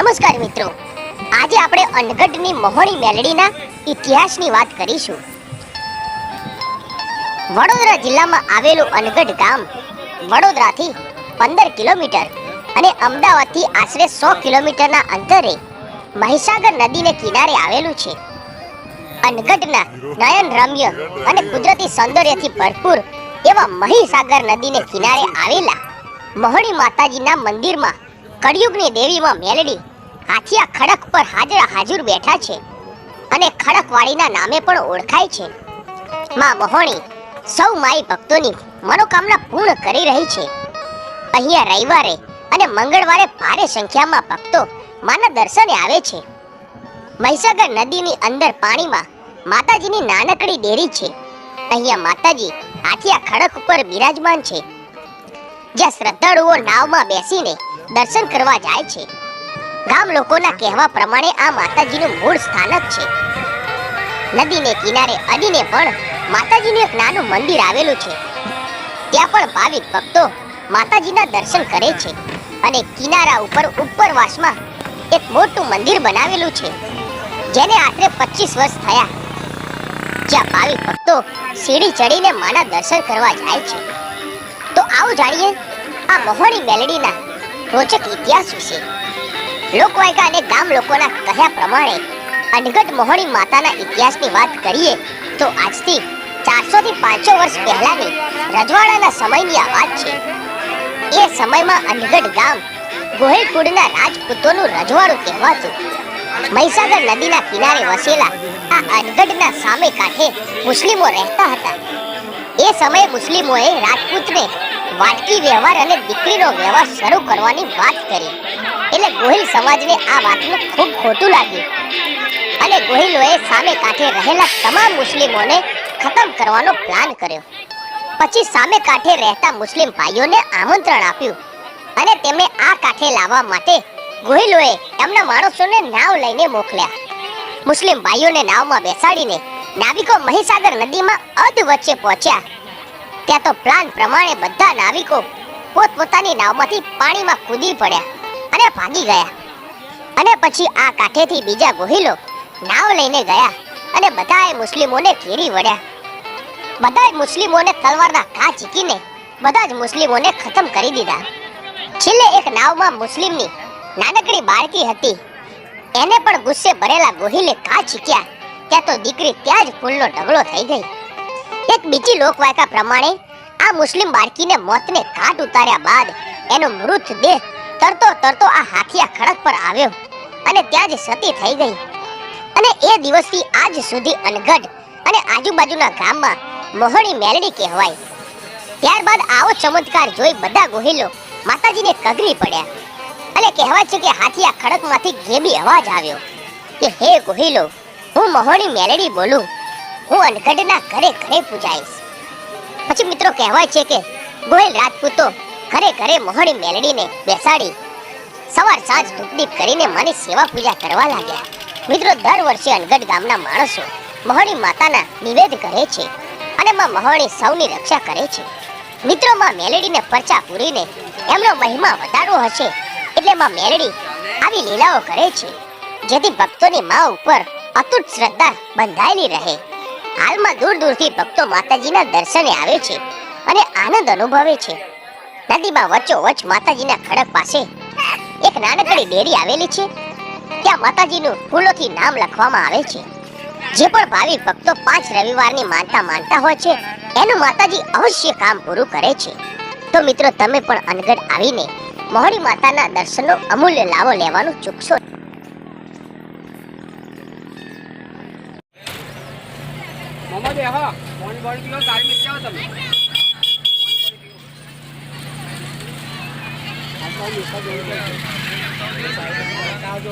નમસ્કાર મિત્રો, આજે આપણે અનગઢની મહોણી મેલડીના ઇતિહાસની વાત કરીશું. વડોદરા જિલ્લામાં આવેલું અનગઢ ગામ વડોદરાથી 15 કિલોમીટર અને અમદાવાદથી આશરે 100 કિલોમીટરના અંતરે મહીસાગર નદીને કિનારે આવેલું છે. અનગઢના નયન રમ્ય અને કુદરતી સૌંદર્યથી ભરપૂર એવા મહીસાગર નદીને કિનારે આવેલા મહોણી માતાજીના મંદિરમાં કળિયુગની દેવીમાં મેલડી હાથિયા ખડક પર હાજર બેઠા છે અને ખડકવાળીના નામે પણ ઓળખાય છે. માં મહોણી સૌ માઈ ભક્તોની મનોકામના પૂર્ણ કરી રહી છે. અહીંયા રવિવારે અને મંગળવારે ભારે સંખ્યામાં ભક્તો માના દર્શને આવે છે. મહીસાગર નદીની અંદર પાણીમાં માતાજીની નાનકડી ડેરી છે. અહીંયા માતાજી હાથિયા ખડક ઉપર બિરાજમાન છે, જ્યાં શ્રદ્ધાળુઓ નાવમાં બેસીને દર્શન કરવા જાય છે. ગામ લોકોના કહેવા પ્રમાણે આ માતાજીનું મૂળ સ્થાનક છે. નદીને કિનારે અડીને પણ માતાજીનું એક નાનું મંદિર આવેલું છે. ત્યાં પણ ભાવિક ભક્તો માતાજીના દર્શન કરે છે અને કિનારા ઉપર ઉપરવાસમાં એક મોટું મંદિર બનાવેલું છે, જેને આશરે 25 વર્ષ થયા, જ્યાં ભાવિક ભક્તો સીડી ચડીને માના દર્શન કરવા જાય છે. તો આવો જાણીએ આ મહોણી મેલડીના રોચક ઇતિહાસ વિશે. લોકવાયકા અને ગામ લોકોના કહ્યા પ્રમાણે અનગઢ મહોણી માતાના ઇતિહાસની વાત કરીએ તો આજથી 400 થી 500 વર્ષ પહેલાની રજવાડાના સમયની આ વાત છે. એ સમયમાં અનગઢ ગામ ગોહિલ કુળના રાજપૂતોનું રજવાડું કહેવાતું. મહીસાગર નદીના કિનારે વસેલા આ અનગઢના સામે કાંઠે મુસ્લિમો રહેતા હતા. એ સમયે મુસ્લિમોએ રાજપૂતને વાટકી વ્યવહાર અને દીકરીનો વ્યવહાર શરૂ કરવાની વાત કરી. એટલે ગોહિલ સમાજને આ વાતનું ખૂબ ખોટું લાગ્યું અને ગોહિલોએ સામે કાંઠે રહેલા તમામ મુસ્લિમોને ખતમ કરવાનો પ્લાન કર્યો. પછી સામે કાંઠે રહેતા મુસ્લિમ ભાઈઓને આમંત્રણ આપ્યું અને તેમને આ કાંઠે લાવવા માટે ગોહિલોએ એમના માણસોને નાવ લઈને મોકલ્યા. મુસ્લિમ ભાઈઓને નાવમાં બેસાડીને નાવિકો મહીસાગર નદીમાં અધ વચ્ચે પહોંચ્યા. ત્યાં તો પ્લાન પ્રમાણે બધા નાવિકો પોતપોતાની નાવમાંથી પાણીમાં કૂદી પડ્યા અને ભાગી ગયા. અને પછી આ કાંઠેથી બીજા ગોહિલો નાવ લઈને ગયા અને બધાએ મુસ્લિમોને ઘેરી વળ્યા. બધાએ મુસ્લિમોને તલવારના ઘા ઝીકીને બધા જ મુસ્લિમોને ખતમ કરી દીધા. છેલ્લે એક નાવમાં મુસ્લિમની નાનકડી બાળકી હતી. એને પણ ગુસ્સે ભરેલા ગોહિલે ઘા ઝીક્યા. ત્યાં તો દીકરી ત્યાં જ ફૂલનો ઢગલો થઈ ગઈ. એક બીજી લોકવાયકા પ્રમાણે આ મુસ્લિમ બાળકીને મોતને ઘાટ ઉતાર્યા બાદ એનો મૃતદેહ તરતો આ હાથિયા ખડક પર આવ્યો અને ત્યાં જ સતી થઈ ગઈ. અને એ દિવસથી આજ સુધી અનગઢ અને આજુબાજુના ગામમાં મહોણી મેલડી કહેવાય. ત્યારબાદ આવો ચમત્કાર જોઈ બધા ગોહિલો માતાજીને કગરી પડ્યા અને કહેવાય છે કે હાથિયા ખડકમાંથી ગેબી અવાજ આવ્યો કે હે ગોહિલો, હું મહોણી મેલડી બોલું, હું અનગઢના ઘરે ઘરે પૂજાઈશ. પછી મિત્રો કહેવાય છે કે ગોહિલ રાજપૂતો ઘરે ઘરે મહોણી મેલડીને બેસાડી સવાર સાંજ ધૂપદીપ કરીને માની સેવા પૂજા કરવા લાગ્યા. મિત્રો દર વર્ષે અનગઢ ગામના માણસો મહોણી માતાના નિવેદ કરે છે અને માં મહોણી સૌની રક્ષા કરે છે. મિત્રો માં મેલડીને પરચા પૂરીને એમનો મહિમા વધારવો હશે એટલે માં મેલડી આવી લીલાઓ કરે છે, જેથી ભક્તોની માં ઉપર અતૂટ શ્રદ્ધા બંધાયેલી રહે. હાલમાં દૂર દૂરથી ભક્તો માતાજીના દર્શને આવે છે અને આનંદ અનુભવે છે. નદીમાં વચ્ચોવચ્ચ માતાજીના ખડક પાસે એક નાનકડી ડેરી આવેલી છે. ત્યાં માતાજીનું ફૂલોથી નામ લખવામાં આવે છે. જે પણ ભાવિક ભક્તો 5 રવિવારની માનતા હોય છે એનું માતાજી અવશ્ય કામ પૂરું કરે છે. તો મિત્રો તમે પણ અનગઢ આવીને મહોણી માતાના દર્શનનો અમૂલ્ય લાવો લેવાનું ચૂકશો. મોહમ્મદ હા ફોન બોલ કિલો ગાડી લઈ જાઓ તમે. આ તો